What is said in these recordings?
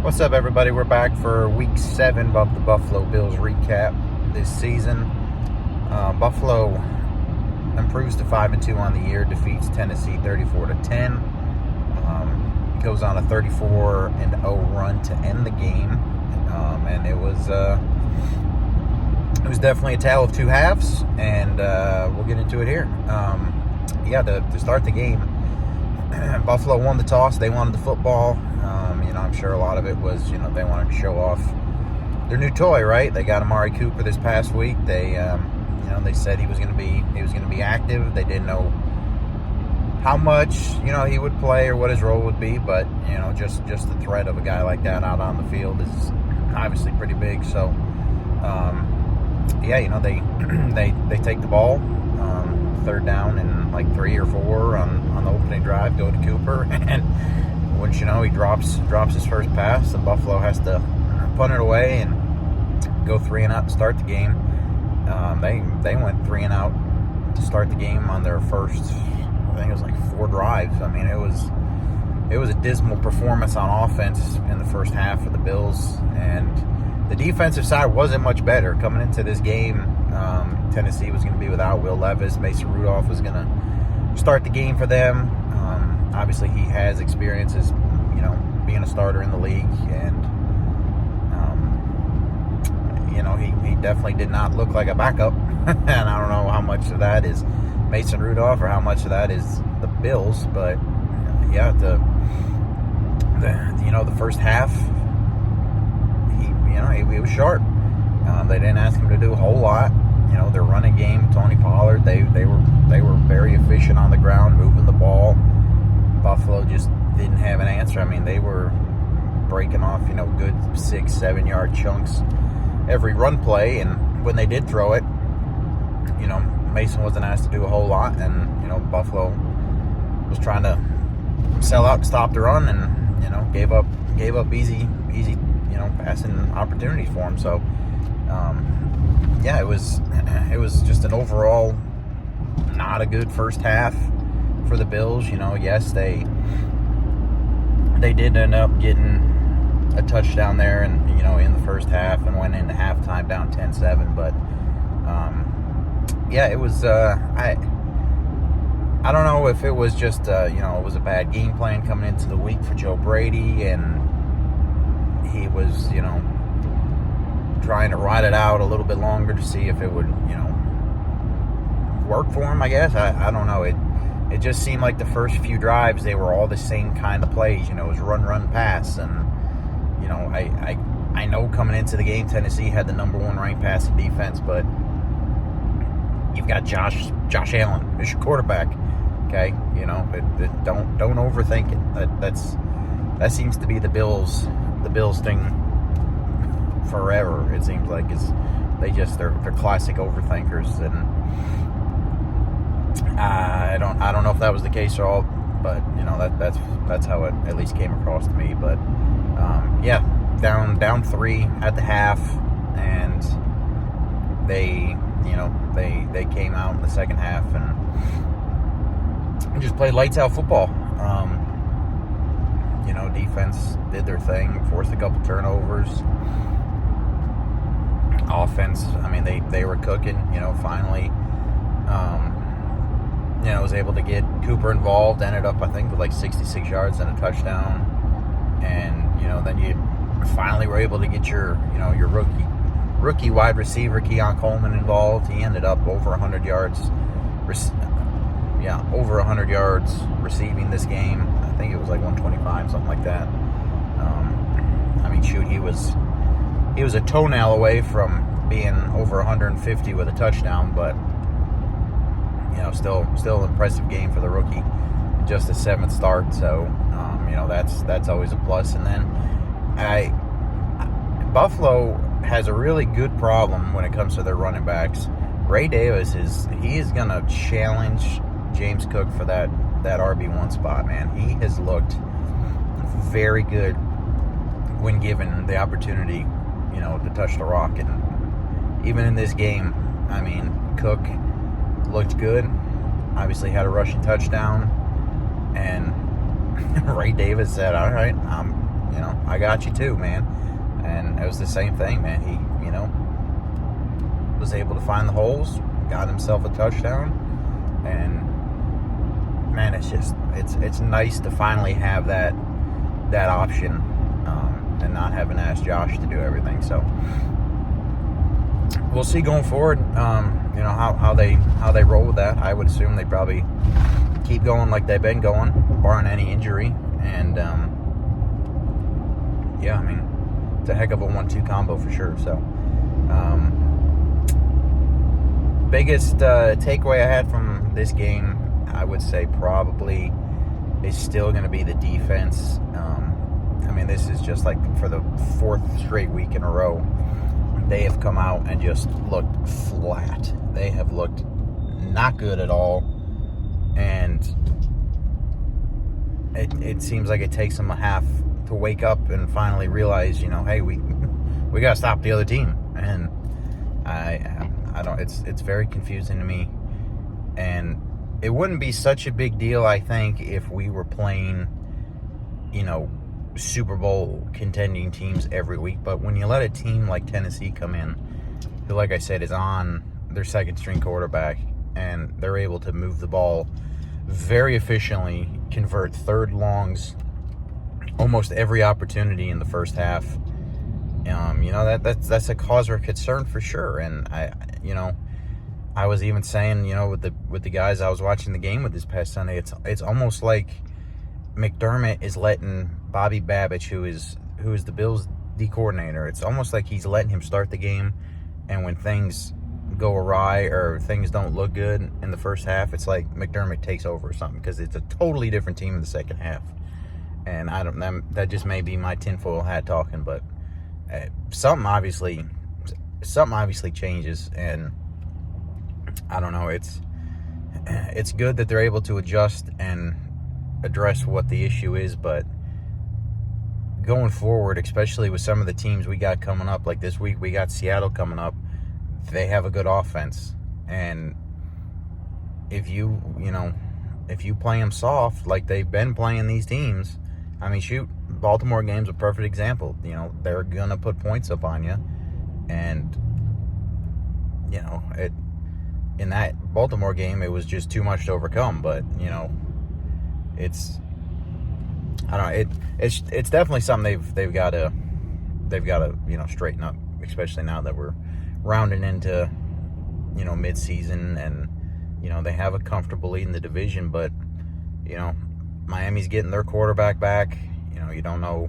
What's up, everybody? We're back for Week 7 of the Buffalo Bills recap this season. Buffalo improves to 5-2 on the year, defeats Tennessee 34-10. Goes on a 34-0 run to end the game, and it was definitely a tale of two halves, and we'll get into it here. To start the game, Buffalo won the toss. They wanted the football. I'm sure a lot of it was, they wanted to show off their new toy, right? They got Amari Cooper this past week. They said he was going to be active. They didn't know how much, he would play or what his role would be, but just the threat of a guy like that out on the field is obviously pretty big. So, they take the ball, third down and like 3 or 4 on the opening drive, go to Cooper, and wouldn't you know, he drops his first pass, and Buffalo has to punt it away and go 3 and out to start the game. They went 3 and out to start the game on their first, I think it was like 4 drives. I mean, it was a dismal performance on offense in the first half for the Bills, and the defensive side wasn't much better coming into this game. Tennessee was going to be without Will Levis. Mason Rudolph was going to start the game for them. Obviously, he has experiences, being a starter in the league, and he definitely did not look like a backup. And I don't know how much of that is Mason Rudolph or how much of that is the Bills, but the first half, he was sharp. They didn't ask him to do a whole lot. Their running game, Tony Pollard, they were very efficient on the ground, moving the ball. Buffalo just didn't have an answer. I mean, they were breaking off, good 6-7 yard chunks every run play, and when they did throw it, Mason wasn't asked to do a whole lot, and Buffalo was trying to sell out and stop the run, and gave up easy passing opportunities for him. So it was just an overall not a good first half for the Bills. Yes, they did end up getting a touchdown there, and in the first half, and went into halftime down 10-7. But it was I don't know if it was just it was a bad game plan coming into the week for Joe Brady, and he was trying to ride it out a little bit longer to see if it would work for him, I guess. I don't know. It just seemed like the first few drives, they were all the same kind of plays. It was run, pass. And, I know coming into the game, Tennessee had the number 1 ranked passing defense, but you've got Josh Allen as your quarterback. Okay? Don't overthink it. That seems to be the Bills thing forever. It seems like they're classic overthinkers, and I don't know if that was the case at all, but that's how it at least came across to me. But down 3 at the half, and they came out in the second half and just played lights out football. Defense did their thing, forced a couple turnovers. Offense, I mean, they were cooking. Finally. Was able to get Cooper involved, ended up, I think, with like 66 yards and a touchdown. And, then you finally were able to get your rookie wide receiver, Keon Coleman, involved. He ended up over 100 yards, over 100 yards receiving this game. I think it was like 125, something like that. He was a toenail away from being over 150 with a touchdown, but still an impressive game for the rookie. Just a 7th start, so that's always a plus. And then Buffalo has a really good problem when it comes to their running backs. Ray Davis is going to challenge James Cook for that RB1 spot, man. He has looked very good when given the opportunity, to touch the rock. And even in this game, I mean, Cook looked good. Obviously had a rushing touchdown, and Ray Davis said, "All right, I got you too, man. And it was the same thing, man. He, was able to find the holes, got himself a touchdown, and man, it's nice to finally have that option, and not having to ask Josh to do everything. So we'll see going forward. How they roll with that. I would assume they probably keep going like they've been going, barring any injury. And yeah, I mean, it's a heck of a 1-2 combo for sure. So biggest takeaway I had from this game, I would say probably is still going to be the defense. I mean, this is just like for the 4th straight week in a row, they have come out and just looked flat. They have looked not good at all. And it seems like it takes them a half to wake up and finally realize, hey, we got to stop the other team. And I don't, it's very confusing to me. And it wouldn't be such a big deal, I think, if we were playing, Super Bowl contending teams every week. But when you let a team like Tennessee come in, who, like I said, is on their second string quarterback, and they're able to move the ball very efficiently, convert third longs almost every opportunity in the first half, that's a cause for concern for sure. And I was even saying, with the guys I was watching the game with this past Sunday, it's almost like McDermott is letting Bobby Babich, who is the Bills' D coordinator, it's almost like he's letting him start the game, and when things go awry or things don't look good in the first half, it's like McDermott takes over or something, because it's a totally different team in the second half. And that just may be my tinfoil hat talking, but something obviously changes, and I don't know. It's good that they're able to adjust and address what the issue is, but going forward, especially with some of the teams we got coming up, like this week we got Seattle coming up, they have a good offense, and if you play them soft like they've been playing these teams, I mean, shoot, Baltimore game's a perfect example. They're gonna put points up on you, and in that Baltimore game, it was just too much to overcome. But it's definitely something they've got to straighten up, especially now that we're rounding into mid-season, and they have a comfortable lead in the division, but Miami's getting their quarterback back. You don't know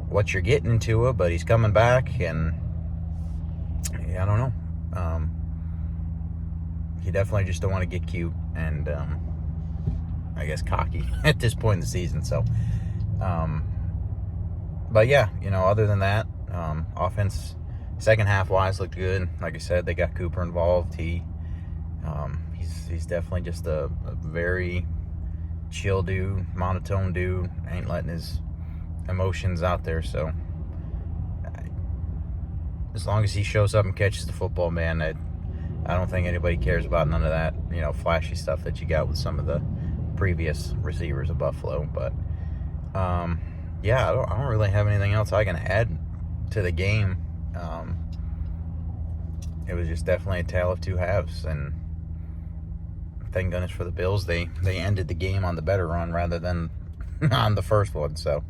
what you're getting into it, but he's coming back, and I don't know. You definitely just don't want to get cute and I guess cocky at this point in the season. So, but yeah, other than that, offense second half wise looked good. Like I said, they got Cooper involved. He's definitely just a very chill dude, monotone dude, ain't letting his emotions out there. So as long as he shows up and catches the football, man, I don't think anybody cares about none of that flashy stuff that you got with some of the previous receivers of Buffalo. But yeah, I don't really have anything else I can add to the game. It was just definitely a tale of two halves, and thank goodness for the Bills, they ended the game on the better run rather than on the first one. So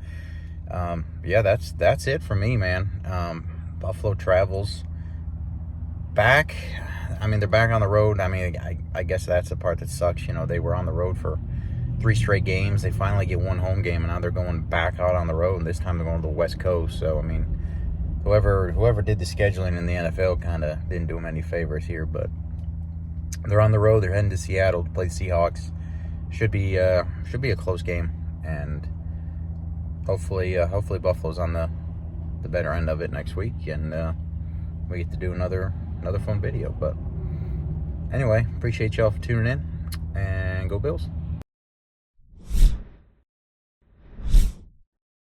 yeah, that's it for me, man. Buffalo travels back. I mean, they're back on the road. I mean, I guess that's the part that sucks. They were on the road for 3 straight games. They finally get one home game, and now they're going back out on the road, and this time they're going to the West Coast. So I mean, whoever did the scheduling in the NFL kind of didn't do them any favors here. But they're on the road. They're heading to Seattle to play the Seahawks. Should be a close game, and hopefully Buffalo's on the better end of it next week, and we get to do another fun video. But anyway, appreciate y'all for tuning in, and go Bills.